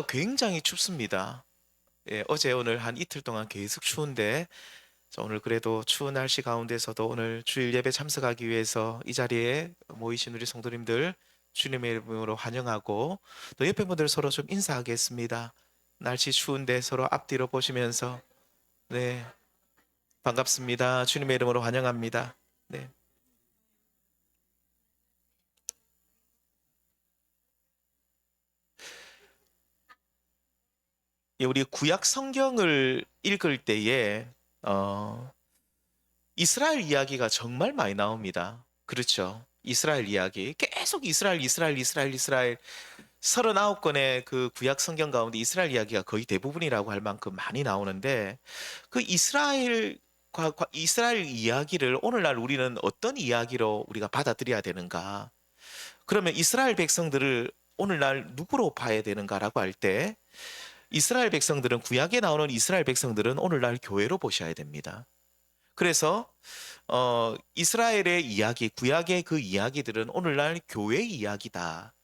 굉장히 춥습니다. 예, 어제 오늘 한 이틀 동안 계속 추운데 오늘 그래도 추운 날씨 가운데서도 오늘 주일 예배 참석하기 위해서 이 자리에 모이신 우리 성도님들 주님의 이름으로 환영하고 또 옆에 분들 서로 좀 인사하겠습니다. 날씨 추운데 서로 앞뒤로 보시면서 네, 반갑습니다. 주님의 이름으로 환영합니다. 네. 예, 우리 구약 성경을 읽을 때에 어, 이스라엘 이야기가 정말 많이 나옵니다. 그렇죠. 이스라엘 이야기. 계속 이스라엘, 이스라엘, 이스라엘, 이스라엘. 39권의 그 구약 성경 가운데 이스라엘 이야기가 거의 대부분이라고 할 만큼 많이 나오는데 그 이스라엘 이야기를 오늘날 우리는 어떤 이야기로 우리가 받아들여야 되는가? 그러면 이스라엘 백성들을 오늘날 누구로 봐야 되는가라고 할 때 이스라엘 백성들은 구약에 나오는 이스라엘 백성들은 오늘날 교회로 보셔야 됩니다. 그래서 이스라엘의 이야기, 구약의 그 이야기들은 오늘날 교회 이야기다.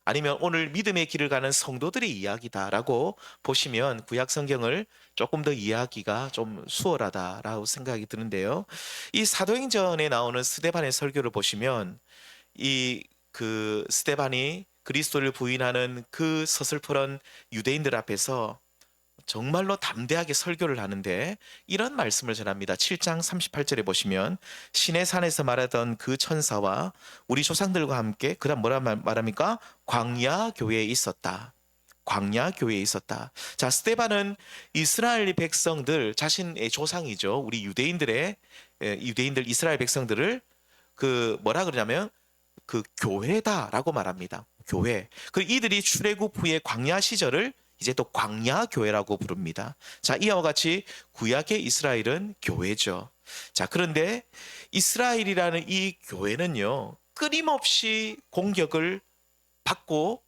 아니면 오늘 믿음의 길을 가는 성도들의 이야기다라고 보시면 구약 성경을 조금 더 이해하기가 좀 수월하다라고 생각이 드는데요. 이 사도행전에 나오는 스데반의 설교를 보시면 이 그 스데반이 그리스도를 부인하는 그 서슬퍼런 유대인들 앞에서 정말로 담대하게 설교를 하는데 이런 말씀을 전합니다. 7장 38절에 보시면 신의 산에서 말하던 그 천사와 우리 조상들과 함께 그다음 뭐라 말합니까? 광야 교회에 있었다. 광야 교회에 있었다. 자, 스데반은 이스라엘 백성들 자신의 조상이죠. 우리 유대인들 이스라엘 백성들을 그 뭐라 그러냐면 그 교회다라고 말합니다. 교회. 그 이들이 출애굽 후에 광야 시절을 이제 또 광야 교회라고 부릅니다. 자, 이와 같이 구약의 이스라엘은 교회죠. 자, 그런데 이스라엘이라는 이 교회는요, 끊임없이 공격을 받고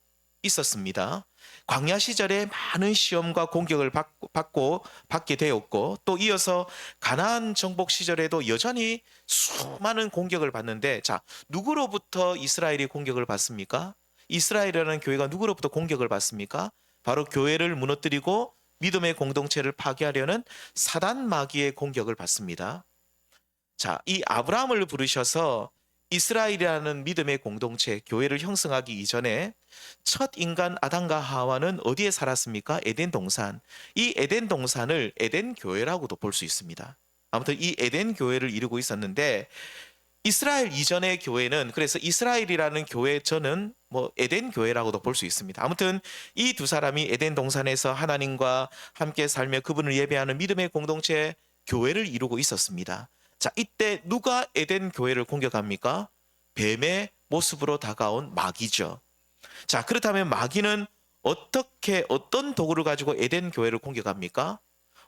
있었습니다. 광야 시절에 많은 시험과 공격을 받게 되었고 또 이어서 가나안 정복 시절에도 여전히 수많은 공격을 받는데 자, 누구로부터 이스라엘이 공격을 받습니까? 이스라엘이라는 교회가 누구로부터 공격을 받습니까? 바로 교회를 무너뜨리고 믿음의 공동체를 파괴하려는 사단 마귀의 공격을 받습니다. 자, 이 아브라함을 부르셔서 이스라엘이라는 믿음의 공동체, 교회를 형성하기 이전에 첫 인간 아담과 하와는 어디에 살았습니까? 에덴 동산. 이 에덴 동산을 에덴 교회라고도 볼 수 있습니다. 아무튼 이 에덴 교회를 이루고 있었는데 이스라엘 이전의 교회는 그래서 이스라엘이라는 교회 저는 뭐 에덴 교회라고도 볼 수 있습니다. 아무튼 이 두 사람이 에덴 동산에서 하나님과 함께 살며 그분을 예배하는 믿음의 공동체 교회를 이루고 있었습니다. 자, 이때 누가 에덴 교회를 공격합니까? 뱀의 모습으로 다가온 마귀죠. 자, 그렇다면 마귀는 어떻게 어떤 도구를 가지고 에덴 교회를 공격합니까?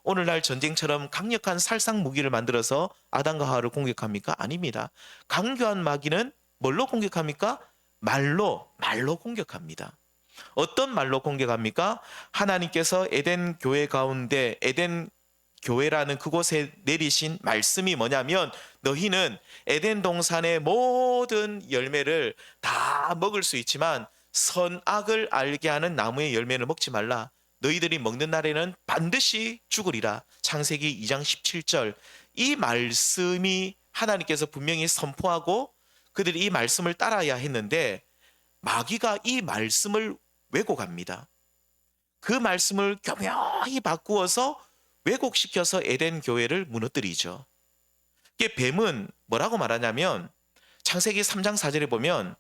오늘날 전쟁처럼 강력한 살상 무기를 만들어서 아담과 하와를 공격합니까? 아닙니다. 강교한 마귀는 뭘로 공격합니까? 말로 공격합니다. 어떤 말로 공격합니까? 하나님께서 에덴 교회 가운데 에덴 교회라는 그곳에 내리신 말씀이 뭐냐면 너희는 에덴 동산의 모든 열매를 다 먹을 수 있지만 선악을 알게 하는 나무의 열매를 먹지 말라. 너희들이 먹는 날에는 반드시 죽으리라. 창세기 2장 17절. 이 말씀이 하나님께서 분명히 선포하고 그들이 이 말씀을 따라야 했는데 마귀가 이 말씀을 왜곡합니다. 그 말씀을 교묘히 바꾸어서 왜곡시켜서 에덴 교회를 무너뜨리죠. 이게 뱀은 뭐라고 말하냐면 창세기 3장 4절에 보면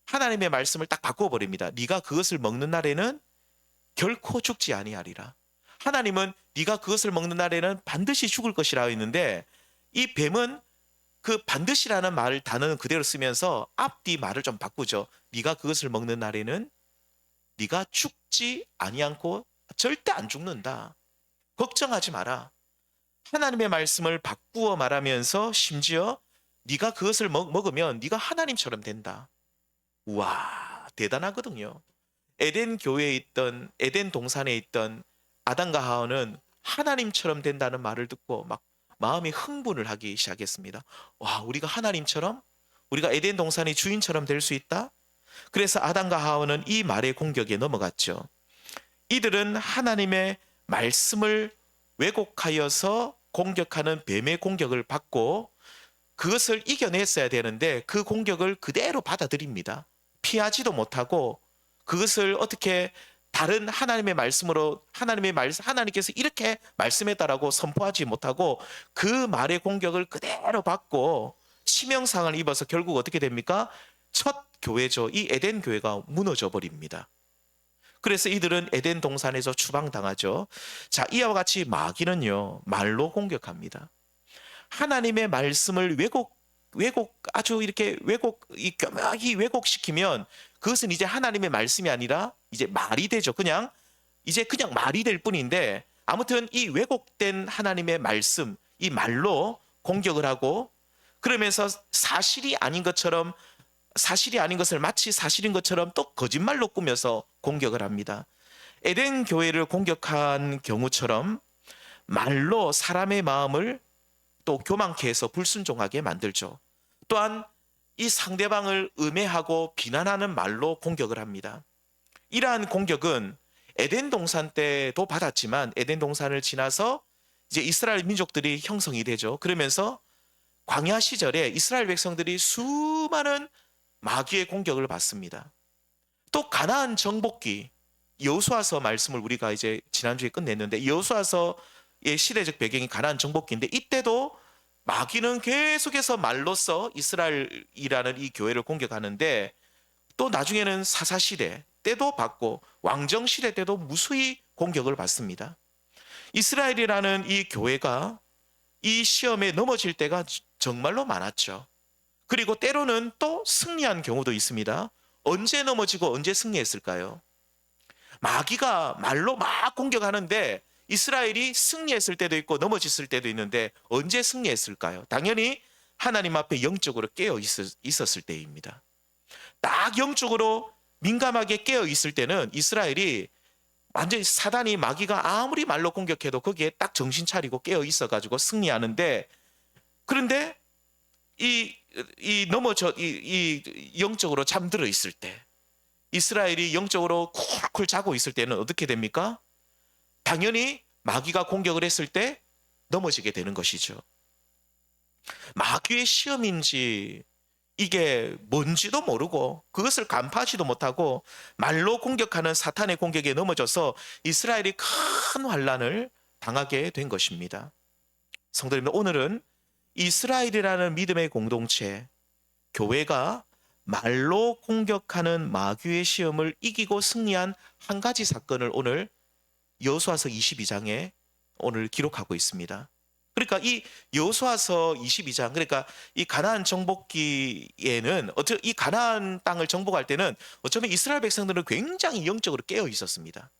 하나님의 말씀을 딱 바꾸어 버립니다. 네가 그것을 먹는 날에는 결코 죽지 아니하리라. 하나님은 네가 그것을 먹는 날에는 반드시 죽을 것이라 했는데 이 뱀은 그 반드시라는 단어는 그대로 쓰면서 앞뒤 말을 좀 바꾸죠. 네가 그것을 먹는 날에는 네가 죽지 아니하고 절대 안 죽는다. 걱정하지 마라. 하나님의 말씀을 바꾸어 말하면서 심지어 네가 그것을 먹으면 네가 하나님처럼 된다. 우와, 대단하거든요. 에덴 교회에 있던 에덴 동산에 있던 아담과 하와는 하나님처럼 된다는 말을 듣고 막 마음이 흥분을 하기 시작했습니다. 와, 우리가 하나님처럼 우리가 에덴 동산의 주인처럼 될 수 있다? 그래서 아담과 하와는 이 말의 공격에 넘어갔죠. 이들은 하나님의 말씀을 왜곡하여서 공격하는 뱀의 공격을 받고 그것을 이겨냈어야 되는데 그 공격을 그대로 받아들입니다. 피하지도 못하고 그것을 어떻게 다른 하나님의 말씀으로 하나님께서 이렇게 말씀했다라고 선포하지 못하고 그 말의 공격을 그대로 받고 치명상을 입어서 결국 어떻게 됩니까? 첫 교회죠. 이 에덴 교회가 무너져 버립니다. 그래서 이들은 에덴 동산에서 추방당하죠. 자, 이와 같이 마귀는요, 말로 공격합니다. 하나님의 말씀을 아주 이렇게 교묘하게 왜곡시키면 그것은 이제 하나님의 말씀이 아니라 이제 말이 되죠. 그냥 말이 될 뿐인데 아무튼 이 왜곡된 하나님의 말씀, 이 말로 공격을 하고 그러면서 사실이 아닌 것을 마치 사실인 것처럼 또 거짓말로 꾸며서 공격을 합니다. 에덴 교회를 공격한 경우처럼 말로 사람의 마음을 또 교만케 해서 불순종하게 만들죠. 또한 이 상대방을 음해하고 비난하는 말로 공격을 합니다. 이러한 공격은 에덴 동산 때도 받았지만 에덴 동산을 지나서 이제 이스라엘 민족들이 형성이 되죠. 그러면서 광야 시절에 이스라엘 백성들이 수많은 마귀의 공격을 받습니다. 또 가나안 정복기 여호수아서 말씀을 우리가 이제 지난주에 끝냈는데 여호수아서의 시대적 배경이 가나안 정복기인데 이때도 마귀는 계속해서 말로써 이스라엘이라는 이 교회를 공격하는데 또 나중에는 사사시대 때도 받고 왕정시대 때도 무수히 공격을 받습니다. 이스라엘이라는 이 교회가 이 시험에 넘어질 때가 정말로 많았죠. 그리고 때로는 또 승리한 경우도 있습니다. 언제 넘어지고 언제 승리했을까요? 마귀가 말로 막 공격하는데 이스라엘이 승리했을 때도 있고 넘어졌을 때도 있는데 언제 승리했을까요? 당연히 하나님 앞에 영적으로 깨어 있었을 때입니다. 딱 영적으로 민감하게 깨어 있을 때는 이스라엘이 완전히 사단이 마귀가 아무리 말로 공격해도 거기에 딱 정신 차리고 깨어 있어가지고 승리하는데 그런데 이 영적으로 잠들어 있을 때 이스라엘이 영적으로 쿨쿨 자고 있을 때는 어떻게 됩니까? 당연히 마귀가 공격을 했을 때 넘어지게 되는 것이죠. 마귀의 시험인지 이게 뭔지도 모르고 그것을 간파하지도 못하고 말로 공격하는 사탄의 공격에 넘어져서 이스라엘이 큰 환난을 당하게 된 것입니다. 성도님, 오늘은 이스라엘이라는 믿음의 공동체, 교회가 말로 공격하는 마귀의 시험을 이기고 승리한 한 가지 사건을 오늘 여호수아서 22장에 오늘 기록하고 있습니다. 그러니까 이 여호수아서 22장, 그러니까 이 가나안 정복기에는 이 가나안 땅을 정복할 때는 어쩌면 이스라엘 백성들은 굉장히 영적으로 깨어 있었습니다.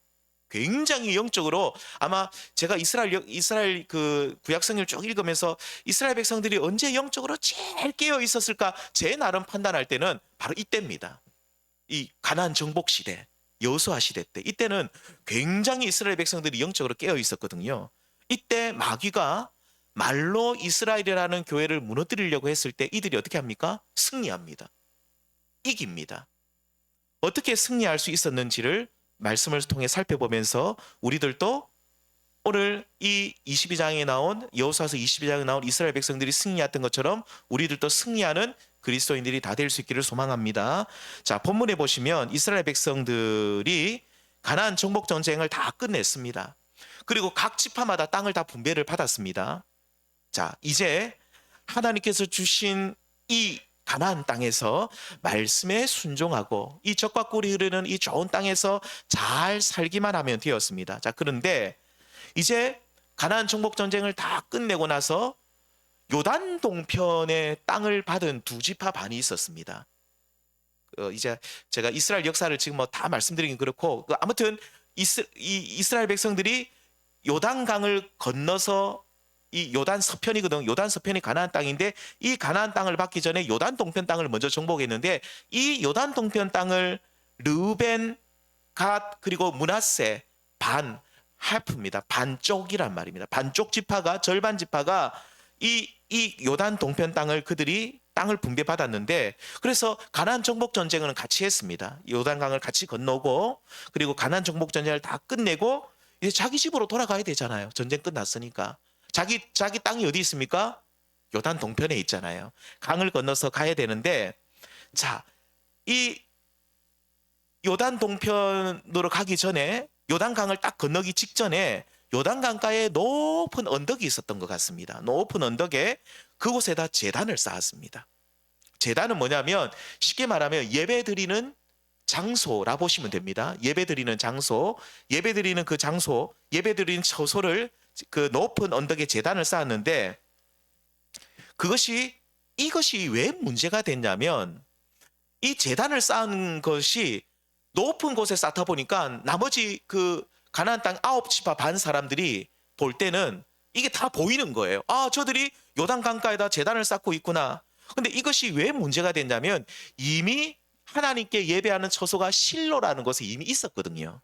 굉장히 영적으로 아마 제가 이스라엘 그 구약성경을 쭉 읽으면서 이스라엘 백성들이 언제 영적으로 제일 깨어 있었을까 제 나름 판단할 때는 바로 이때입니다. 이 가나안 정복 시대, 여호수아 시대 때 이때는 굉장히 이스라엘 백성들이 영적으로 깨어 있었거든요. 이때 마귀가 말로 이스라엘이라는 교회를 무너뜨리려고 했을 때 이들이 어떻게 합니까? 승리합니다. 이깁니다. 어떻게 승리할 수 있었는지를 말씀을 통해 살펴보면서 우리들도 오늘 이 22장에 나온 여호수아서 22장에 나온 이스라엘 백성들이 승리했던 것처럼 우리들도 승리하는 그리스도인들이 다 될 수 있기를 소망합니다. 자, 본문에 보시면 이스라엘 백성들이 가나안 정복 전쟁을 다 끝냈습니다. 그리고 각 지파마다 땅을 다 분배를 받았습니다. 자, 이제 하나님께서 주신 이 가나안 땅에서 말씀에 순종하고 이 젖과 꿀이 흐르는 이 좋은 땅에서 잘 살기만 하면 되었습니다. 자, 그런데 이제 가나안 정복 전쟁을 다 끝내고 나서 요단 동편의 땅을 받은 두 지파 반이 있었습니다. 이제 제가 이스라엘 역사를 지금 뭐 다 말씀드리긴 그렇고 아무튼 이스라엘 백성들이 요단강을 건너서 이 요단 서편이거든. 요단 서편이 가나안 땅인데 이 가나안 땅을 받기 전에 요단 동편 땅을 먼저 정복했는데 이 요단 동편 땅을 르우벤, 갓 그리고 므낫세 반 할프입니다. 반쪽이란 말입니다. 반쪽 지파가 절반 지파가 이 요단 동편 땅을 그들이 땅을 분배받았는데, 그래서 가나안 정복 전쟁은 같이 했습니다. 요단강을 같이 건너고, 그리고 가나안 정복 전쟁을 다 끝내고 이제 자기 집으로 돌아가야 되잖아요. 전쟁 끝났으니까. 자기 땅이 어디 있습니까? 요단 동편에 있잖아요. 강을 건너서 가야 되는데, 자, 이 요단 동편으로 가기 전에, 요단강을 딱 건너기 직전에 요단 강가에 높은 언덕이 있었던 것 같습니다. 높은 언덕에 그곳에다 제단을 쌓았습니다. 제단은 뭐냐면 쉽게 말하면 예배드리는 장소라 보시면 됩니다. 예배드리는 장소, 예배드리는 그 장소, 예배드리는 처소를 그 높은 언덕에 제단을 쌓았는데, 이것이 왜 문제가 됐냐면, 이 제단을 쌓은 것이 높은 곳에 쌓다 보니까 나머지 그 가나안 땅 9지파 반 사람들이 볼 때는 이게 다 보이는 거예요. 아, 저들이 요단 강가에다 제단을 쌓고 있구나. 근데 이것이 왜 문제가 됐냐면, 이미 하나님께 예배하는 처소가 실로라는 곳에 이미 있었거든요.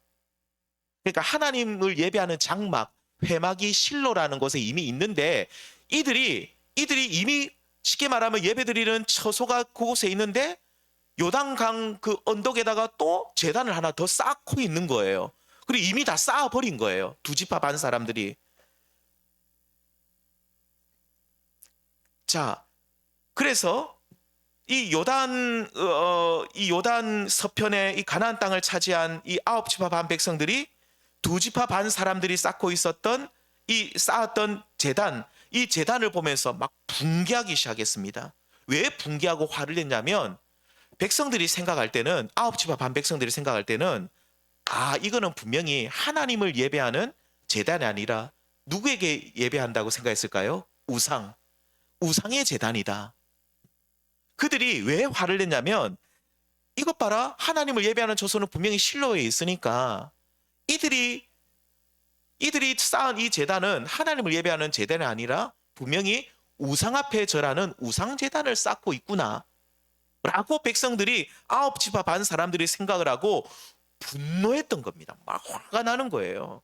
그러니까 하나님을 예배하는 장막, 회막이 실로라는 곳에 이미 있는데, 이들이 이미 쉽게 말하면 예배드리는 처소가 그곳에 있는데, 요단강 그 언덕에다가 또 제단을 하나 더 쌓고 있는 거예요. 그리고 이미 다 쌓아버린 거예요. 두 지파 반 사람들이. 자, 그래서 이 요단 서편에 이 가나안 땅을 차지한 이 9지파 반 백성들이 두 지파 반 사람들이 쌓고 있었던 이 쌓았던 제단, 이 제단을 보면서 막 붕괴하기 시작했습니다. 왜 붕괴하고 화를 냈냐면, 백성들이 생각할 때는, 9지파 반 백성들이 생각할 때는, 아, 이거는 분명히 하나님을 예배하는 제단이 아니라 누구에게 예배한다고 생각했을까요? 우상의 제단이다. 그들이 왜 화를 냈냐면, 이것 봐라, 하나님을 예배하는 처소는 분명히 실로에 있으니까 이들이 쌓은 이 제단은 하나님을 예배하는 제단이 아니라 분명히 우상 앞에 절하는 우상 제단을 쌓고 있구나 라고 백성들이 9지파 반 사람들이 생각을 하고 분노했던 겁니다. 막 화가 나는 거예요.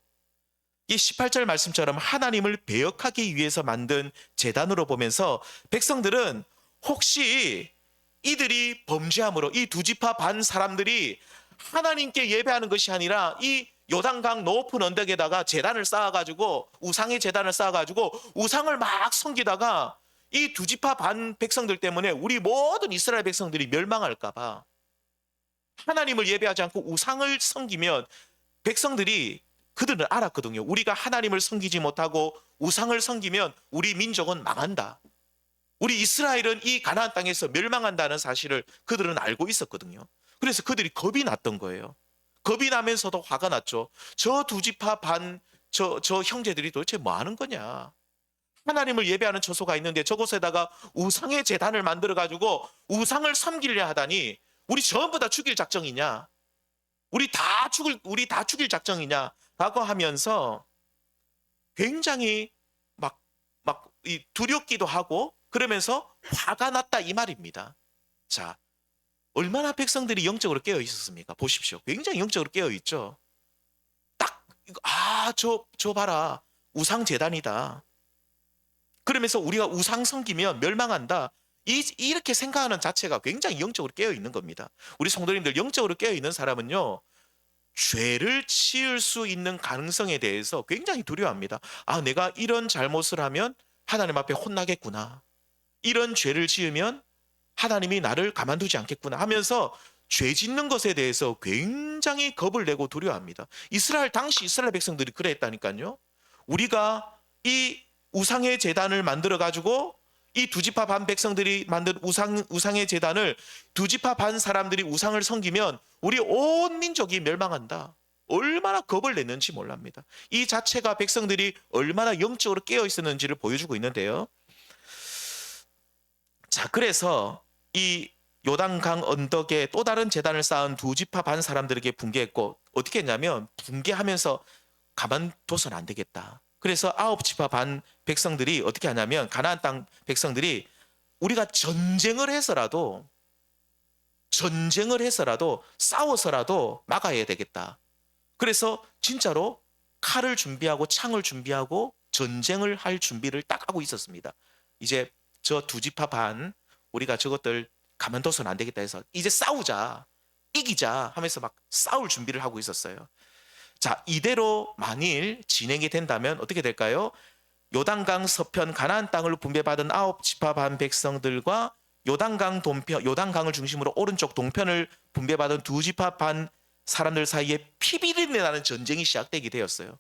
이 18절 말씀처럼 하나님을 배역하기 위해서 만든 제단으로 보면서 백성들은 혹시 이들이 범죄함으로 이 두 지파 반 사람들이 하나님께 예배하는 것이 아니라 이 요단강 높은 언덕에다가 제단을 쌓아가지고 우상의 제단을 쌓아가지고 우상을 막 섬기다가 이 두 지파 반 백성들 때문에 우리 모든 이스라엘 백성들이 멸망할까봐, 하나님을 예배하지 않고 우상을 섬기면 백성들이, 그들은 알았거든요. 우리가 하나님을 섬기지 못하고 우상을 섬기면 우리 민족은 망한다. 우리 이스라엘은 이 가나안 땅에서 멸망한다는 사실을 그들은 알고 있었거든요. 그래서 그들이 겁이 났던 거예요. 겁이 나면서도 화가 났죠. 저 두 지파 반, 저 형제들이 도대체 뭐 하는 거냐. 하나님을 예배하는 처소가 있는데 저곳에다가 우상의 제단을 만들어가지고 우상을 섬기려 하다니, 우리 전부 다 죽일 작정이냐? 우리 다 죽일 작정이냐? 라고 하면서 굉장히 두렵기도 하고 그러면서 화가 났다 이 말입니다. 자, 얼마나 백성들이 영적으로 깨어 있었습니까? 보십시오. 굉장히 영적으로 깨어 있죠. 딱, 저 봐라. 우상 제단이다. 그러면서 우리가 우상 섬기면 멸망한다. 이렇게 생각하는 자체가 굉장히 영적으로 깨어 있는 겁니다. 우리 성도님들, 영적으로 깨어 있는 사람은요, 죄를 지을 수 있는 가능성에 대해서 굉장히 두려워합니다. 아, 내가 이런 잘못을 하면 하나님 앞에 혼나겠구나. 이런 죄를 지으면 하나님이 나를 가만두지 않겠구나 하면서 죄 짓는 것에 대해서 굉장히 겁을 내고 두려워합니다. 당시 이스라엘 백성들이 그랬다니까요. 우리가 이 우상의 제단을 만들어 가지고 이 두 지파 반 백성들이 만든 우상의 제단을 두 지파 반 사람들이 우상을 섬기면 우리 온 민족이 멸망한다. 얼마나 겁을 냈는지 몰랍니다. 이 자체가 백성들이 얼마나 영적으로 깨어 있었는지를 보여주고 있는데요. 자, 그래서 이 요단강 언덕에 또 다른 제단을 쌓은 두 지파 반 사람들에게 붕괴했고, 어떻게 했냐면 붕괴하면서 가만둬서는 안 되겠다. 그래서 9지파 반 백성들이 어떻게 하냐면, 가나안 땅 백성들이 우리가 전쟁을 해서라도 싸워서라도 막아야 되겠다. 그래서 진짜로 칼을 준비하고 창을 준비하고 전쟁을 할 준비를 딱 하고 있었습니다. 이제 저 두 지파 반 우리가 저것들 가만둬서는 안 되겠다 해서 이제 싸우자, 이기자 하면서 막 싸울 준비를 하고 있었어요. 자, 이대로 만일 진행이 된다면 어떻게 될까요? 요단강 서편 가나안 땅을 분배받은 9지파 반 백성들과 요단강 동편, 요단강을 중심으로 오른쪽 동편을 분배받은 2지파 반 사람들 사이에 피비린내 나는 전쟁이 시작되게 되었어요.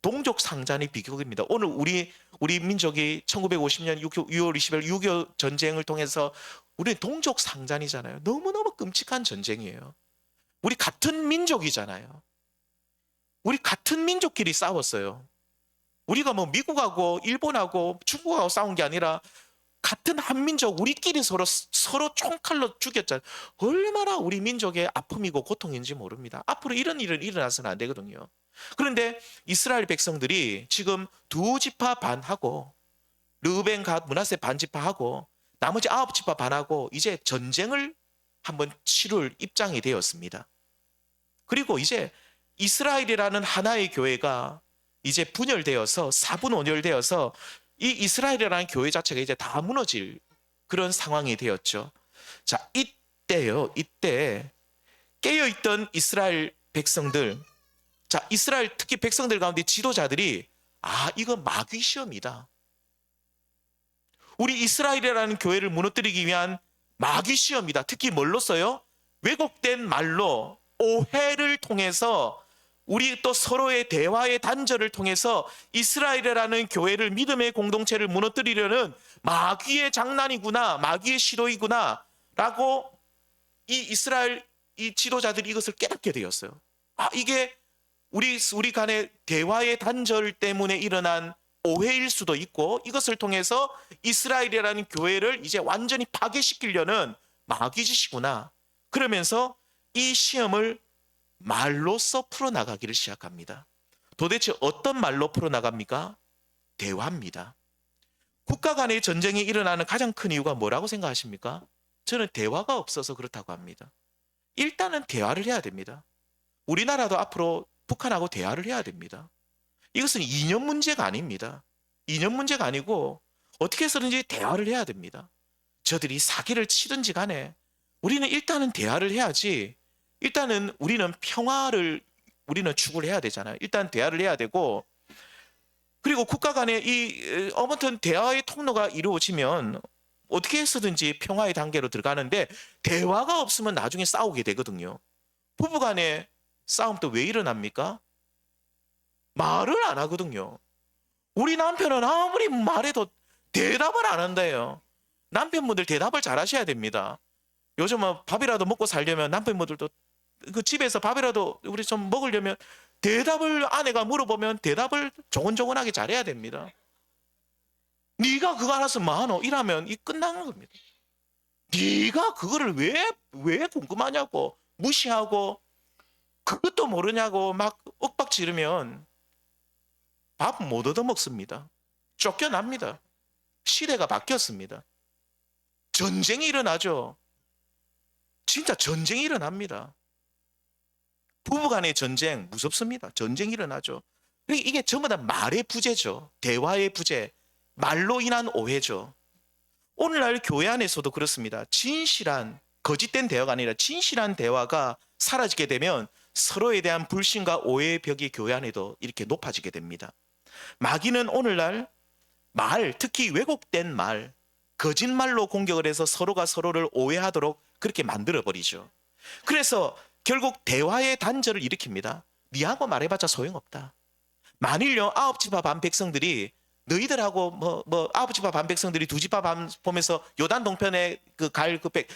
동족 상잔의 비극입니다. 오늘 우리 민족이 1950년 6월 20일 6.25 전쟁을 통해서 우리 동족 상잔이잖아요. 너무너무 끔찍한 전쟁이에요. 우리 같은 민족이잖아요. 우리 같은 민족끼리 싸웠어요. 우리가 뭐 미국하고 일본하고 중국하고 싸운 게 아니라 같은 한민족 우리끼리 서로 총칼로 죽였잖아요. 얼마나 우리 민족의 아픔이고 고통인지 모릅니다. 앞으로 이런 일은 일어나서는 안 되거든요. 그런데 이스라엘 백성들이 지금 2지파 반하고 르우벤 갓 므낫세 반지파하고 나머지 9지파 반하고 이제 전쟁을 한번 치룰 입장이 되었습니다. 그리고 이제 이스라엘이라는 하나의 교회가 이제 분열되어서 4분 5렬되어서 이 이스라엘이라는 교회 자체가 이제 다 무너질 그런 상황이 되었죠. 자, 이때 깨어있던 이스라엘 백성들, 자, 이스라엘 특히 백성들 가운데 지도자들이 이거 마귀 시험이다. 우리 이스라엘이라는 교회를 무너뜨리기 위한 마귀 시험이다. 특히 뭘로써요? 왜곡된 말로 오해를 통해서 우리 또 서로의 대화의 단절을 통해서 이스라엘이라는 교회를 믿음의 공동체를 무너뜨리려는 마귀의 장난이구나, 마귀의 시도이구나 라고 이 이스라엘 이 지도자들이 이것을 깨닫게 되었어요. 이게 우리 간의 대화의 단절 때문에 일어난 오해일 수도 있고 이것을 통해서 이스라엘이라는 교회를 이제 완전히 파괴시키려는 마귀짓이구나. 그러면서 이 시험을 말로써 풀어나가기를 시작합니다. 도대체 어떤 말로 풀어나갑니까? 대화입니다. 국가 간의 전쟁이 일어나는 가장 큰 이유가 뭐라고 생각하십니까? 저는 대화가 없어서 그렇다고 합니다. 일단은 대화를 해야 됩니다. 우리나라도 앞으로 북한하고 대화를 해야 됩니다. 이것은 이념 문제가 아닙니다. 이념 문제가 아니고 어떻게 해서든지 대화를 해야 됩니다. 저들이 사기를 치든지 간에 우리는 일단은 대화를 해야지. 일단은 우리는 평화를 우리는 추구를 해야 되잖아요. 일단 대화를 해야 되고 그리고 국가 간에 아무튼 대화의 통로가 이루어지면 어떻게 해서든지 평화의 단계로 들어가는데 대화가 없으면 나중에 싸우게 되거든요. 부부 간에 싸움도 왜 일어납니까? 말을 안 하거든요. 우리 남편은 아무리 말해도 대답을 안 한대요. 남편분들 대답을 잘 하셔야 됩니다. 요즘은 밥이라도 먹고 살려면 남편분들도 그 집에서 밥이라도 우리 좀 먹으려면 대답을 아내가 물어보면 대답을 조곤조곤하게 잘해야 됩니다. 네가 그거 알아서 뭐하노? 이러면 끝나는 겁니다. 네가 그거를 왜 궁금하냐고 무시하고 그것도 모르냐고 막 윽박 지르면 밥 못 얻어먹습니다. 쫓겨납니다. 시대가 바뀌었습니다. 전쟁이 일어나죠. 진짜 전쟁이 일어납니다. 부부간의 전쟁 무섭습니다. 전쟁이 일어나죠. 이게 전부 다 말의 부재죠. 대화의 부재, 말로 인한 오해죠. 오늘날 교회 안에서도 그렇습니다. 진실한 거짓된 대화가 아니라 진실한 대화가 사라지게 되면 서로에 대한 불신과 오해의 벽이 교회 안에도 이렇게 높아지게 됩니다. 마귀는 오늘날 특히 왜곡된 말, 거짓말로 공격을 해서 서로가 서로를 오해하도록 그렇게 만들어버리죠. 그래서 결국 대화의 단절을 일으킵니다. 니하고 말해봤자 소용없다. 만일요 9지파 반 백성들이 너희들하고 9지파 반 백성들이 2지파 반 보면서 요단 동편에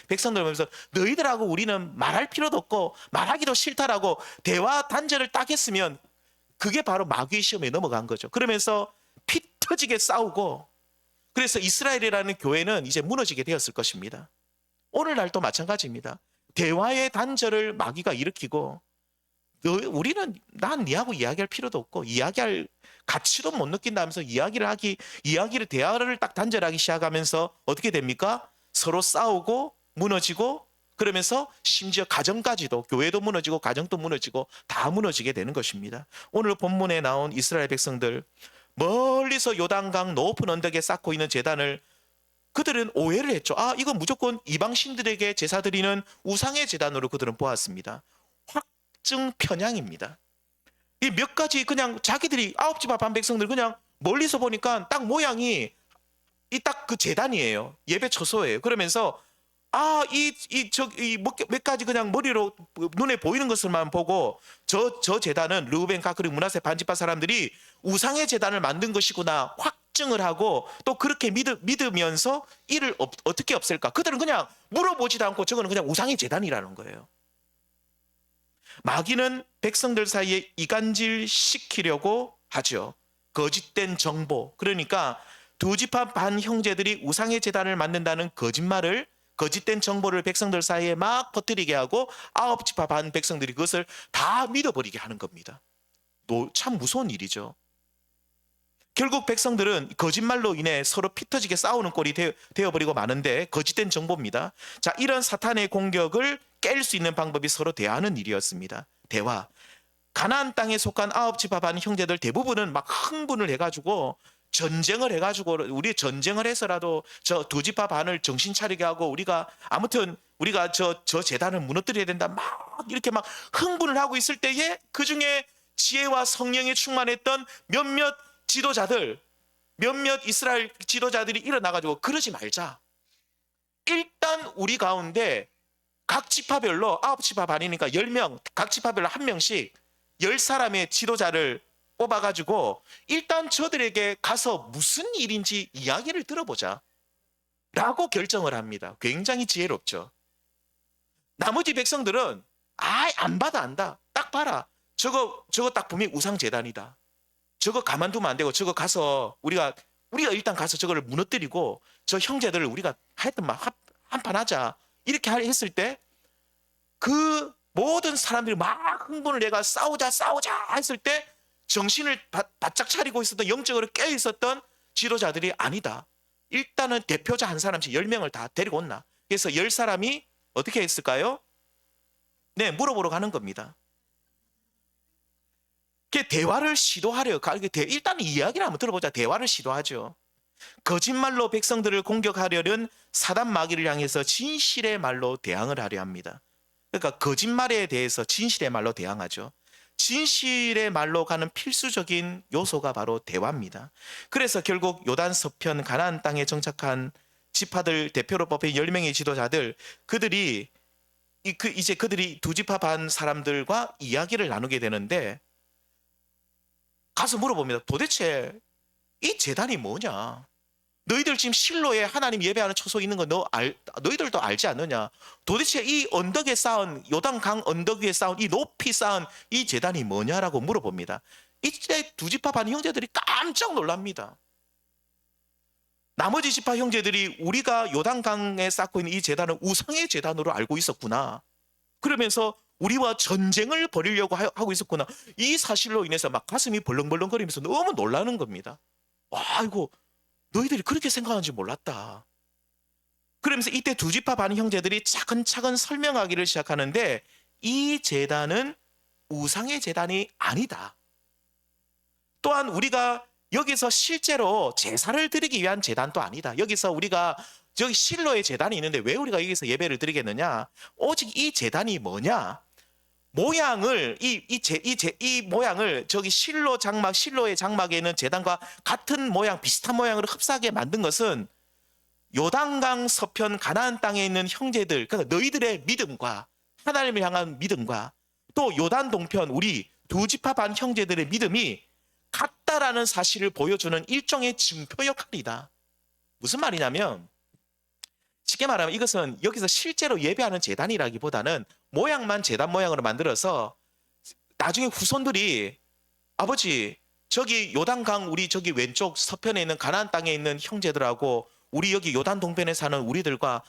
백성들 보면서 너희들하고 우리는 말할 필요도 없고 말하기도 싫다라고 대화 단절을 딱 했으면 그게 바로 마귀의 시험에 넘어간 거죠. 그러면서 피 터지게 싸우고 그래서 이스라엘이라는 교회는 이제 무너지게 되었을 것입니다. 오늘날도 마찬가지입니다. 대화의 단절을 마귀가 일으키고 우리는 난 니하고 이야기할 필요도 없고 이야기할 가치도 못 느낀다면서 이야기를 대화를 딱 단절하기 시작하면서 어떻게 됩니까? 서로 싸우고 무너지고 그러면서 심지어 가정까지도 교회도 무너지고 가정도 무너지고 다 무너지게 되는 것입니다. 오늘 본문에 나온 이스라엘 백성들 멀리서 요단강 높은 언덕에 쌓고 있는 제단을 그들은 오해를 했죠. 아, 이건 무조건 이방 신들에게 제사 드리는 우상의 제단으로 그들은 보았습니다. 확증 편향입니다. 이 몇 가지 그냥 자기들이 아홉 집 앞한 백성들 그냥 멀리서 보니까 딱 모양이 이 딱 그 제단이에요. 예배 처소예요. 그러면서 아, 몇 가지 그냥 머리로 눈에 보이는 것을만 보고 저 제단은 르우벤, 갓 그리고 므낫세 반지파 사람들이 우상의 제단을 만든 것이구나 확증을 하고 또 그렇게 믿으면서 이를 어떻게 없앨까? 그들은 그냥 물어보지도 않고 저거는 그냥 우상의 제단이라는 거예요. 마귀는 백성들 사이에 이간질 시키려고 하죠. 거짓된 정보. 그러니까 두 지파 반 형제들이 우상의 제단을 만든다는 거짓말을 거짓된 정보를 백성들 사이에 막 퍼뜨리게 하고 아홉 지파 반 백성들이 그것을 다 믿어버리게 하는 겁니다. 참 무서운 일이죠. 결국 백성들은 거짓말로 인해 서로 피 터지게 싸우는 꼴이 되어버리고 마는데 거짓된 정보입니다. 자, 이런 사탄의 공격을 깰 수 있는 방법이 서로 대화하는 일이었습니다. 대화. 가나안 땅에 속한 아홉 지파 반 형제들 대부분은 막 흥분을 해가지고 전쟁을 해가지고 우리 전쟁을 해서라도 저 두 지파 반을 정신 차리게 하고 우리가 아무튼 우리가 저 제단을 무너뜨려야 된다 막 이렇게 막 흥분을 하고 있을 때에 그 중에 지혜와 성령에 충만했던 몇몇 지도자들, 몇몇 이스라엘 지도자들이 일어나가지고 그러지 말자. 일단 우리 가운데 각 지파별로 아홉 지파 반이니까 10명, 각 지파별로 한 명씩 10사람의 지도자를 뽑아가지고 일단 저들에게 가서 무슨 일인지 이야기를 들어보자 라고 결정을 합니다. 굉장히 지혜롭죠. 나머지 백성들은 안 받아 안다. 딱 봐라. 저거 딱 보면 우상제단이다. 저거 가만두면 안 되고 저거 가서 우리가 일단 가서 저거를 무너뜨리고 저 형제들을 우리가 하여튼 막 한판 하자. 이렇게 했을 때 그 모든 사람들이 막 흥분을 내가 싸우자 했을 때 정신을 바짝 차리고 있었던 영적으로 깨어 있었던 지도자들이 아니다. 일단은 대표자 한 사람씩 10명을 다 데리고 온나. 그래서 10사람이 어떻게 했을까요? 네, 물어보러 가는 겁니다. 대화를 시도하려. 일단 이야기를 한번 들어보자. 대화를 시도하죠. 거짓말로 백성들을 공격하려는 사단 마귀를 향해서 진실의 말로 대항을 하려 합니다. 그러니까 거짓말에 대해서 진실의 말로 대항하죠. 진실의 말로 가는 필수적인 요소가 바로 대화입니다. 그래서 결국 요단 서편 가나안 땅에 정착한 지파들 대표로 뽑힌 10명의 지도자들 그들이 이제 그들이 두 지파 반 사람들과 이야기를 나누게 되는데 가서 물어봅니다. 도대체 이 제단이 뭐냐? 너희들 지금 실로에 하나님 예배하는 처소 있는 거 너희들도 알지 않느냐? 도대체 이 언덕에 쌓은 요단강 언덕 위에 쌓은 이 높이 쌓은 이 제단이 뭐냐라고 물어봅니다. 이때 두 지파 반 형제들이 깜짝 놀랍니다. 나머지 지파 형제들이 우리가 요단강에 쌓고 있는 이 제단은 우상의 제단으로 알고 있었구나. 그러면서 우리와 전쟁을 벌이려고 하고 있었구나. 이 사실로 인해서 막 가슴이 벌렁벌렁거리면서 너무 놀라는 겁니다. 아이고, 너희들이 그렇게 생각하는지 몰랐다. 그러면서 이때 두 지파 반 형제들이 차근차근 설명하기를 시작하는데 이 제단은 우상의 제단이 아니다. 또한 우리가 여기서 실제로 제사를 드리기 위한 제단도 아니다. 여기서 우리가 저기 실로의 제단이 있는데 왜 우리가 여기서 예배를 드리겠느냐? 오직 이 제단이 뭐냐? 모양을 이 모양을 저기 실로의 장막에 있는 제단과 같은 모양 비슷한 모양으로 흡사하게 만든 것은 요단강 서편 가나안 땅에 있는 형제들 그러니까 너희들의 믿음과 하나님을 향한 믿음과 또 요단 동편 우리 두 지파 반 형제들의 믿음이 같다라는 사실을 보여주는 일종의 증표 역할이다. 무슨 말이냐면 쉽게 말하면 이것은 여기서 실제로 예배하는 제단이라기보다는 모양만 제단 모양으로 만들어서 나중에 후손들이 아버지 저기 요단강 우리 저기 왼쪽 서편에 있는 가나안 땅에 있는 형제들하고 우리 여기 요단 동편에 사는 우리들과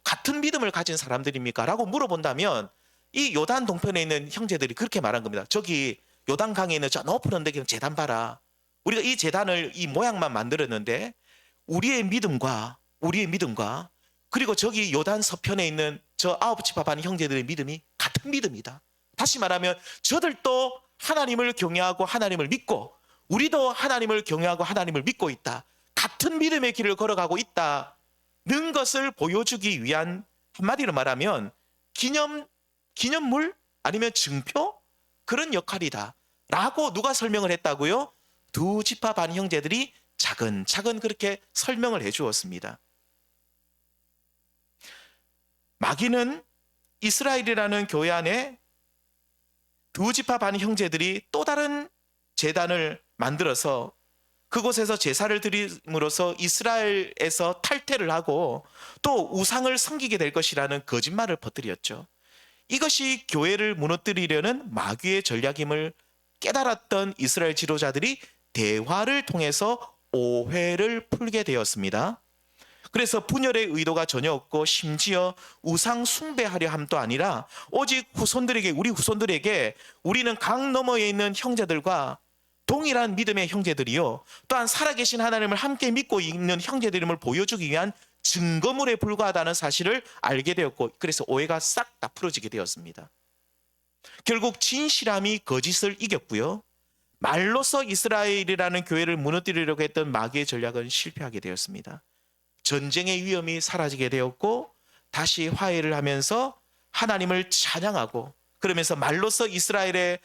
같은 믿음을 가진 사람들입니까? 라고 물어본다면 이 요단 동편에 있는 형제들이 그렇게 말한 겁니다. 저기 요단강에 있는 저 높은 언덕에 제단 봐라. 우리가 이 제단을 이 모양만 만들었는데 우리의 믿음과 그리고 저기 요단 서편에 있는 저 아홉 지파 반 형제들의 믿음이 같은 믿음이다. 다시 말하면 저들도 하나님을 경외하고 하나님을 믿고 우리도 하나님을 경외하고 하나님을 믿고 있다. 같은 믿음의 길을 걸어가고 있다. 는 것을 보여주기 위한, 한마디로 말하면 기념물 아니면 증표, 그런 역할이다 라고 누가 설명을 했다고요? 두 지파 반 형제들이 차근차근 그렇게 설명을 해 주었습니다. 마귀는 이스라엘이라는 교회 안에 두 지파 반 형제들이 또 다른 제단을 만들어서 그곳에서 제사를 드림으로써 이스라엘에서 탈퇴를 하고 또 우상을 섬기게 될 것이라는 거짓말을 퍼뜨렸죠. 이것이 교회를 무너뜨리려는 마귀의 전략임을 깨달았던 이스라엘 지도자들이 대화를 통해서 오해를 풀게 되었습니다. 그래서 분열의 의도가 전혀 없고 심지어 우상 숭배하려 함도 아니라 오직 우리 후손들에게 우리는 강 너머에 있는 형제들과 동일한 믿음의 형제들이요, 또한 살아계신 하나님을 함께 믿고 있는 형제들임을 보여주기 위한 증거물에 불과하다는 사실을 알게 되었고, 그래서 오해가 싹 다 풀어지게 되었습니다. 결국 진실함이 거짓을 이겼고요, 말로써 이스라엘이라는 교회를 무너뜨리려고 했던 마귀의 전략은 실패하게 되었습니다. 전쟁의 위험이 사라지게 되었고 다시 화해를 하면서 하나님을 찬양하고, 그러면서 말로써 이스라엘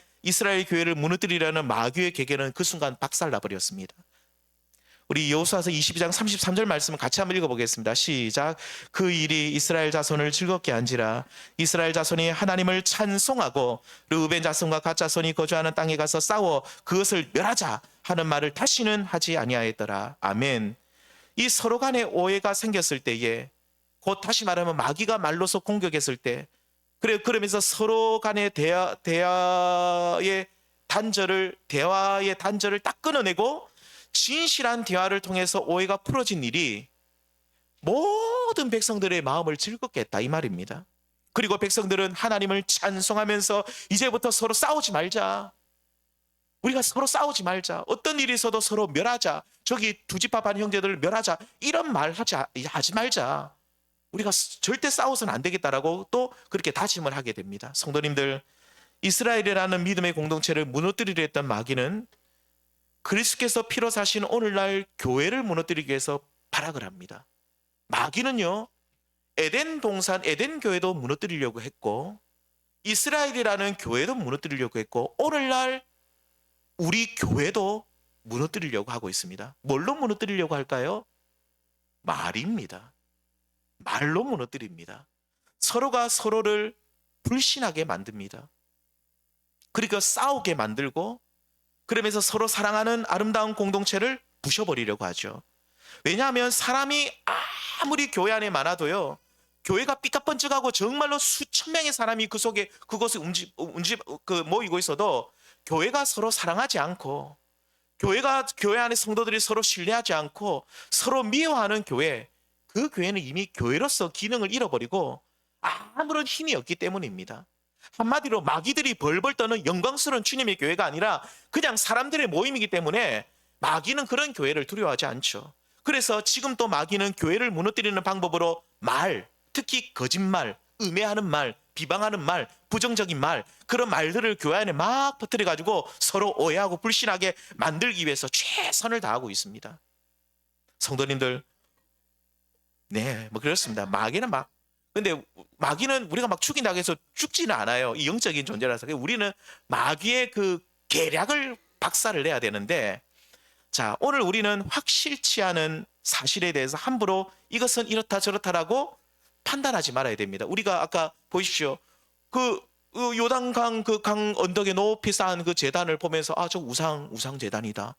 교회를 무너뜨리려는 마귀의 계계는 그 순간 박살나 버렸습니다. 우리 여호수아서 22장 33절 말씀을 같이 한번 읽어보겠습니다. 시작. 그 일이 이스라엘 자손을 즐겁게 한지라. 이스라엘 자손이 하나님을 찬송하고 르우벤 자손과 갓 자손이 거주하는 땅에 가서 싸워 그것을 멸하자 하는 말을 다시는 하지 아니하였더라. 아멘. 이 서로 간의 오해가 생겼을 때에, 곧 다시 말하면 마귀가 말로서 공격했을 때, 그러면서 서로 간의 대화의 단절을 딱 끊어내고 진실한 대화를 통해서 오해가 풀어진 일이 모든 백성들의 마음을 즐겁게 했다 이 말입니다. 그리고 백성들은 하나님을 찬송하면서 이제부터 서로 싸우지 말자, 우리가 서로 싸우지 말자, 어떤 일이 있어도 서로 멸하자, 저기 두 지파 반 형제들을 멸하자, 이런 말 하지 말자, 우리가 절대 싸워서는 안 되겠다라고 또 그렇게 다짐을 하게 됩니다. 성도님들, 이스라엘이라는 믿음의 공동체를 무너뜨리려 했던 마귀는 그리스도께서 피로 사신 오늘날 교회를 무너뜨리기 위해서 발악을 합니다. 마귀는요, 에덴 동산, 에덴 교회도 무너뜨리려고 했고 이스라엘이라는 교회도 무너뜨리려고 했고 오늘날 우리 교회도 무너뜨리려고 하고 있습니다. 뭘로 무너뜨리려고 할까요? 말입니다. 말로 무너뜨립니다. 서로가 서로를 불신하게 만듭니다. 그리고 싸우게 만들고, 그러면서 서로 사랑하는 아름다운 공동체를 부셔버리려고 하죠. 왜냐하면 사람이 아무리 교회 안에 많아도요, 교회가 삐까뻔쩍하고 정말로 수천 명의 사람이 그곳에 모이고 있어도 교회가 서로 사랑하지 않고, 교회 안에 성도들이 서로 신뢰하지 않고 서로 미워하는 교회, 그 교회는 이미 교회로서 기능을 잃어버리고 아무런 힘이 없기 때문입니다. 한마디로 마귀들이 벌벌 떠는 영광스러운 주님의 교회가 아니라 그냥 사람들의 모임이기 때문에 마귀는 그런 교회를 두려워하지 않죠. 그래서 지금 또 마귀는 교회를 무너뜨리는 방법으로 말, 특히 거짓말, 음해하는 말, 비방하는 말, 부정적인 말, 그런 말들을 교회 안에 막 퍼뜨려가지고 서로 오해하고 불신하게 만들기 위해서 최선을 다하고 있습니다. 성도님들, 네, 뭐 그렇습니다. 근데 마귀는 우리가 막 죽인다고 해서 죽지는 않아요. 이 영적인 존재라서. 우리는 마귀의 그 계략을 박살을 내야 되는데, 자, 오늘 우리는 확실치 않은 사실에 대해서 함부로 이것은 이렇다 저렇다라고 판단하지 말아야 됩니다. 우리가 아까 보십시오. 그 요단강 그 강 언덕에 높이 쌓은 그 제단을 보면서 저 우상 제단이다,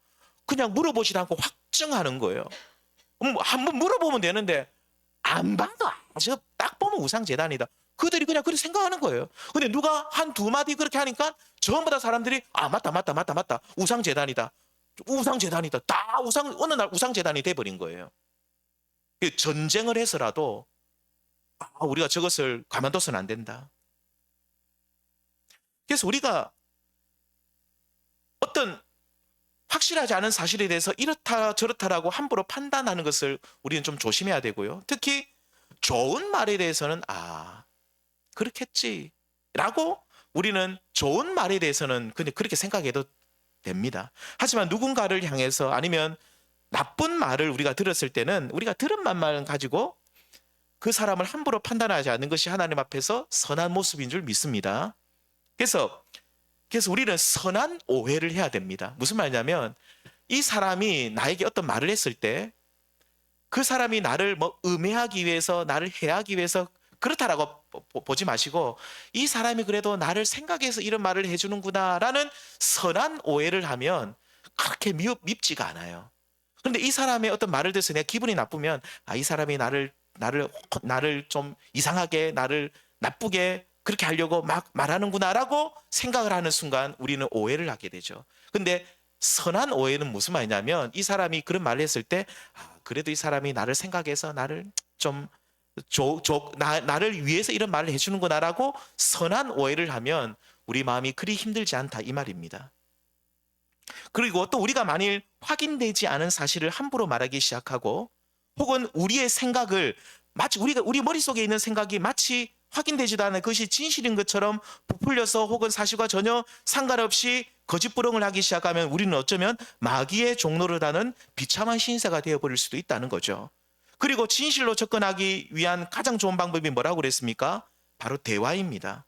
그냥 물어보지도 않고 확증하는 거예요. 한번 물어보면 되는데 안 봐도 아주 딱 보면 우상 제단이다. 그들이 그냥 그렇게 생각하는 거예요. 근데 누가 한 두 마디 그렇게 하니까 전부 다 사람들이 맞다 우상 제단이다 다 어느 날 우상 제단이 돼버린 거예요. 전쟁을 해서라도 우리가 저것을 가만둬서는 안 된다. 그래서 우리가 어떤 확실하지 않은 사실에 대해서 이렇다 저렇다라고 함부로 판단하는 것을 우리는 좀 조심해야 되고요. 특히 좋은 말에 대해서는 그렇겠지 라고 우리는 좋은 말에 대해서는 그냥 그렇게 생각해도 됩니다. 하지만 누군가를 향해서 아니면 나쁜 말을 우리가 들었을 때는 우리가 들은 말만 가지고 그 사람을 함부로 판단하지 않는 것이 하나님 앞에서 선한 모습인 줄 믿습니다. 그래서 우리는 선한 오해를 해야 됩니다. 무슨 말이냐면 이 사람이 나에게 어떤 말을 했을 때 그 사람이 나를 뭐 음해하기 위해서, 나를 해하기 위해서 그렇다라고 보지 마시고, 이 사람이 그래도 나를 생각해서 이런 말을 해주는구나라는 선한 오해를 하면 그렇게 밉지가 않아요. 그런데 이 사람의 어떤 말을 들어서 내가 기분이 나쁘면, 이 사람이 나를 좀 이상하게, 나를 나쁘게 그렇게 하려고 막 말하는구나라고 생각을 하는 순간 우리는 오해를 하게 되죠. 근데 선한 오해는 무슨 말이냐면, 이 사람이 그런 말을 했을 때 그래도 이 사람이 나를 생각해서 나를 좀 나를 위해서 이런 말을 해주는구나라고 선한 오해를 하면 우리 마음이 그리 힘들지 않다, 이 말입니다. 그리고 또 우리가 만일 확인되지 않은 사실을 함부로 말하기 시작하고, 혹은 우리의 생각을 마치 우리 머릿속에 있는 생각이 마치 확인되지도 않은 그것이 진실인 것처럼 부풀려서 혹은 사실과 전혀 상관없이 거짓부렁을 하기 시작하면 우리는 어쩌면 마귀의 종로를 하는 비참한 신세가 되어버릴 수도 있다는 거죠. 그리고 진실로 접근하기 위한 가장 좋은 방법이 뭐라고 그랬습니까? 바로 대화입니다.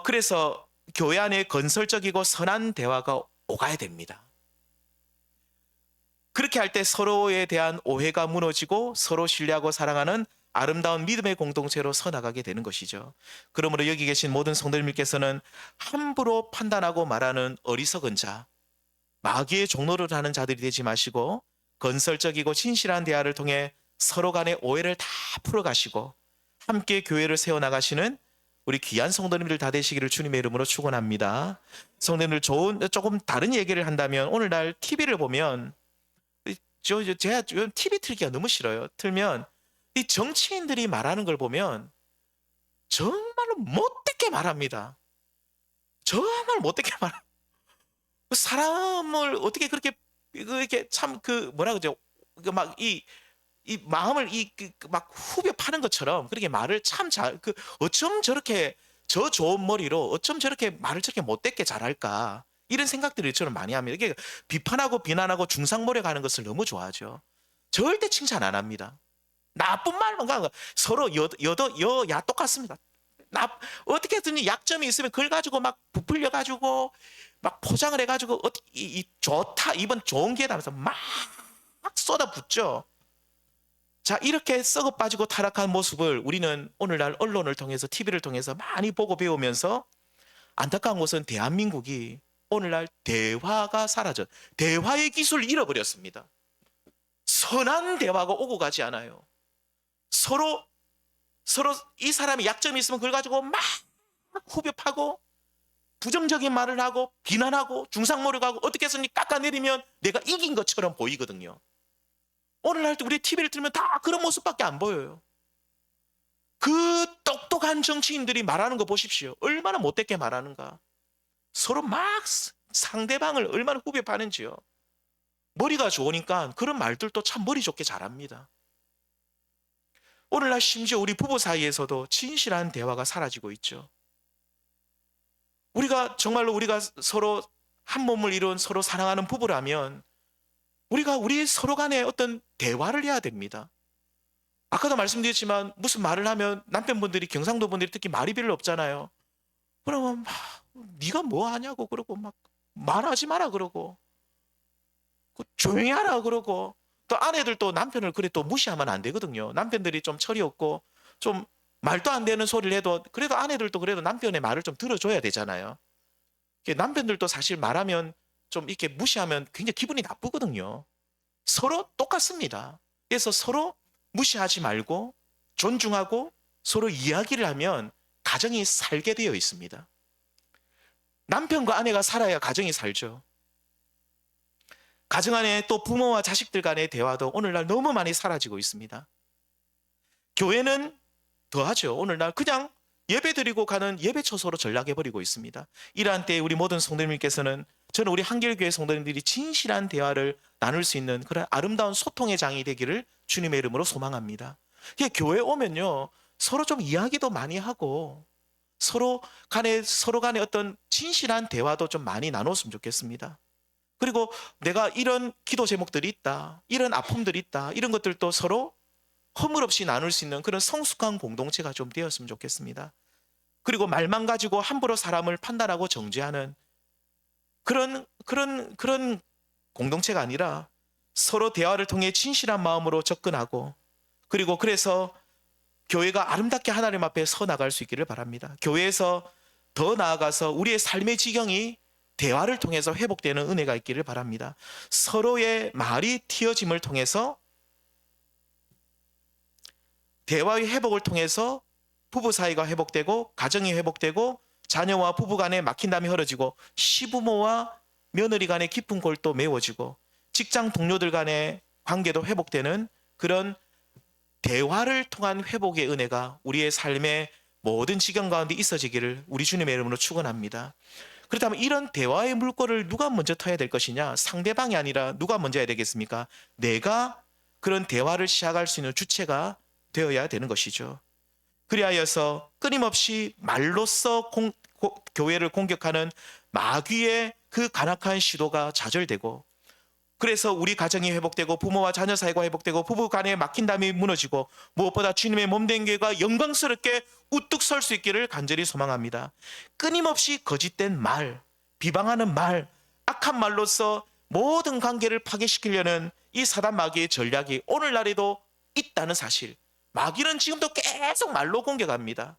그래서 교회 안에 건설적이고 선한 대화가 오가야 됩니다. 그렇게 할 때 서로에 대한 오해가 무너지고 서로 신뢰하고 사랑하는 아름다운 믿음의 공동체로 서나가게 되는 것이죠. 그러므로 여기 계신 모든 성도님께서는 함부로 판단하고 말하는 어리석은 자, 마귀의 종노릇 하는 자들이 되지 마시고 건설적이고 진실한 대화를 통해 서로 간의 오해를 다 풀어가시고 함께 교회를 세워나가시는 우리 귀한 성도님들 다 되시기를 주님의 이름으로 축원합니다. 성도님들, 조금 다른 얘기를 한다면, 오늘날 TV를 보면, 제가 TV 틀기가 너무 싫어요. 틀면 이 정치인들이 말하는 걸 보면 정말로 못되게 말합니다. 정말 못되게 말합니다. 사람을 어떻게 그렇게 이렇게 참 뭐라 그러죠? 이 마음을 막 후벼 파는 것처럼 그렇게 말을 참 잘, 어쩜 저렇게 저 좋은 머리로 어쩜 저렇게 말을 저렇게 못되게 잘할까, 이런 생각들을 저는 많이 합니다. 이게 비판하고 비난하고 중상모략 하는 것을 너무 좋아하죠. 절대 칭찬 안 합니다. 나쁜 말만 가는, 서로 여야 똑같습니다. 어떻게든 약점이 있으면 그걸 가지고 막 부풀려 가지고 막 포장을 해 가지고 좋다, 이번 좋은 기회다 하면서 막 쏟아붓죠. 자, 이렇게 썩어 빠지고 타락한 모습을 우리는 오늘날 언론을 통해서, TV를 통해서 많이 보고 배우면서, 안타까운 것은 대한민국이 오늘날 대화가 사라져 대화의 기술을 잃어버렸습니다. 선한 대화가 오고 가지 않아요. 서로 이 사람이 약점이 있으면 그걸 가지고 막 후벼 파고 부정적인 말을 하고 비난하고 중상모략하고 어떻게 해서니 깎아내리면 내가 이긴 것처럼 보이거든요. 오늘날 우리 TV를 틀면 다 그런 모습밖에 안 보여요. 그 똑똑한 정치인들이 말하는 거 보십시오. 얼마나 못되게 말하는가. 서로 막 상대방을 얼마나 후벼 파는지요. 머리가 좋으니까 그런 말들도 참 머리 좋게 잘합니다. 오늘날 심지어 우리 부부 사이에서도 진실한 대화가 사라지고 있죠. 우리가 서로 한 몸을 이룬 서로 사랑하는 부부라면 우리 서로 간에 어떤 대화를 해야 됩니다. 아까도 말씀드렸지만 무슨 말을 하면 남편분들이, 경상도 분들이 특히 말이 별로 없잖아요. 그러면 네가 뭐 하냐고 그러고 막 말하지 마라 그러고 조용히 하라 그러고, 또 아내들도 남편을 그래 또 무시하면 안 되거든요. 남편들이 좀 철이 없고 좀 말도 안 되는 소리를 해도 그래도 아내들도 그래도 남편의 말을 좀 들어줘야 되잖아요. 남편들도 사실 말하면 좀 이렇게 무시하면 굉장히 기분이 나쁘거든요. 서로 똑같습니다. 그래서 서로 무시하지 말고 존중하고 서로 이야기를 하면 가정이 살게 되어 있습니다. 남편과 아내가 살아야 가정이 살죠. 가정 안에 또 부모와 자식들 간의 대화도 오늘날 너무 많이 사라지고 있습니다. 교회는 더하죠. 오늘날 그냥 예배 드리고 가는 예배 처소로 전락해버리고 있습니다. 이러한 때에 우리 모든 성도님께서는, 저는 우리 한길교회 성도님들이 진실한 대화를 나눌 수 있는 그런 아름다운 소통의 장이 되기를 주님의 이름으로 소망합니다. 교회 오면요, 서로 좀 이야기도 많이 하고 서로 간에 어떤 진실한 대화도 좀 많이 나눴으면 좋겠습니다. 그리고 내가 이런 기도 제목들이 있다, 이런 아픔들이 있다, 이런 것들도 서로 허물 없이 나눌 수 있는 그런 성숙한 공동체가 좀 되었으면 좋겠습니다. 그리고 말만 가지고 함부로 사람을 판단하고 정죄하는 그런 공동체가 아니라 서로 대화를 통해 진실한 마음으로 접근하고, 그리고 그래서 교회가 아름답게 하나님 앞에 서 나갈 수 있기를 바랍니다. 교회에서 더 나아가서 우리의 삶의 지경이 대화를 통해서 회복되는 은혜가 있기를 바랍니다. 서로의 말이 튀어짐을 통해서, 대화의 회복을 통해서 부부 사이가 회복되고, 가정이 회복되고, 자녀와 부부 간에 막힌담이 흐려지고, 시부모와 며느리 간의 깊은 골도 메워지고, 직장 동료들 간의 관계도 회복되는 그런 대화를 통한 회복의 은혜가 우리의 삶의 모든 지경 가운데 있어지기를 우리 주님의 이름으로 축원합니다. 그렇다면 이런 대화의 물꼬를 누가 먼저 터야 될 것이냐? 상대방이 아니라 누가 먼저 해야 되겠습니까? 내가 그런 대화를 시작할 수 있는 주체가 되어야 되는 것이죠. 그리하여서 끊임없이 말로써 교회를 공격하는 마귀의 그 간악한 시도가 좌절되고, 그래서 우리 가정이 회복되고, 부모와 자녀 사이가 회복되고, 부부 간의 막힌담이 무너지고, 무엇보다 주님의 몸된 교회가 영광스럽게 우뚝 설 수 있기를 간절히 소망합니다. 끊임없이 거짓된 말, 비방하는 말, 악한 말로서 모든 관계를 파괴시키려는 이 사단 마귀의 전략이 오늘날에도 있다는 사실, 마귀는 지금도 계속 말로 공격합니다.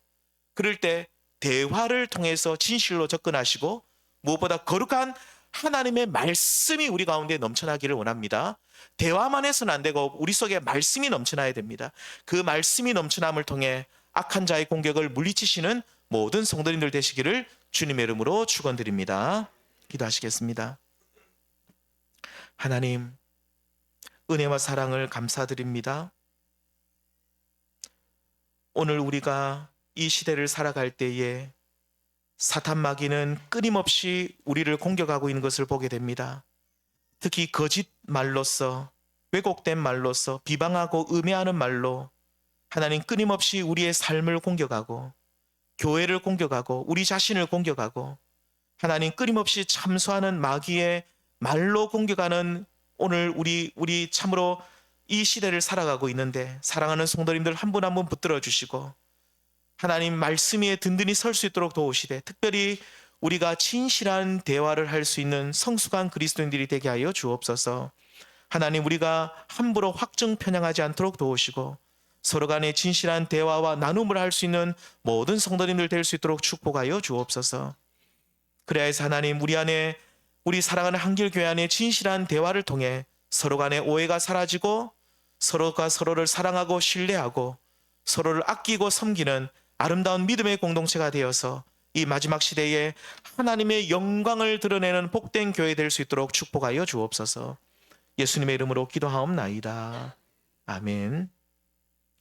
그럴 때 대화를 통해서 진실로 접근하시고, 무엇보다 거룩한 하나님의 말씀이 우리 가운데 넘쳐나기를 원합니다. 대화만 해서는 안 되고 우리 속에 말씀이 넘쳐나야 됩니다. 그 말씀이 넘쳐남을 통해 악한 자의 공격을 물리치시는 모든 성도님들 되시기를 주님의 이름으로 축원드립니다. 기도하시겠습니다. 하나님, 은혜와 사랑을 감사드립니다. 오늘 우리가 이 시대를 살아갈 때에 사탄 마귀는 끊임없이 우리를 공격하고 있는 것을 보게 됩니다. 특히 거짓 말로서, 왜곡된 말로서, 비방하고 음해하는 말로 하나님 끊임없이 우리의 삶을 공격하고, 교회를 공격하고, 우리 자신을 공격하고, 하나님 끊임없이 참소하는 마귀의 말로 공격하는 오늘 우리 참으로 이 시대를 살아가고 있는데, 사랑하는 성도님들 한 분 한 분 붙들어 주시고, 하나님 말씀 위에 든든히 설 수 있도록 도우시되, 특별히 우리가 진실한 대화를 할 수 있는 성숙한 그리스도인들이 되게 하여 주옵소서. 하나님, 우리가 함부로 확증 편향하지 않도록 도우시고, 서로 간에 진실한 대화와 나눔을 할 수 있는 모든 성도님들 될 수 있도록 축복하여 주옵소서. 그래야 해서 하나님, 우리 안에, 우리 사랑하는 한길교회 안에 진실한 대화를 통해 서로 간의 오해가 사라지고, 서로가 서로를 사랑하고 신뢰하고 서로를 아끼고 섬기는 아름다운 믿음의 공동체가 되어서 이 마지막 시대에 하나님의 영광을 드러내는 복된 교회 될 수 있도록 축복하여 주옵소서. 예수님의 이름으로 기도하옵나이다. 아멘.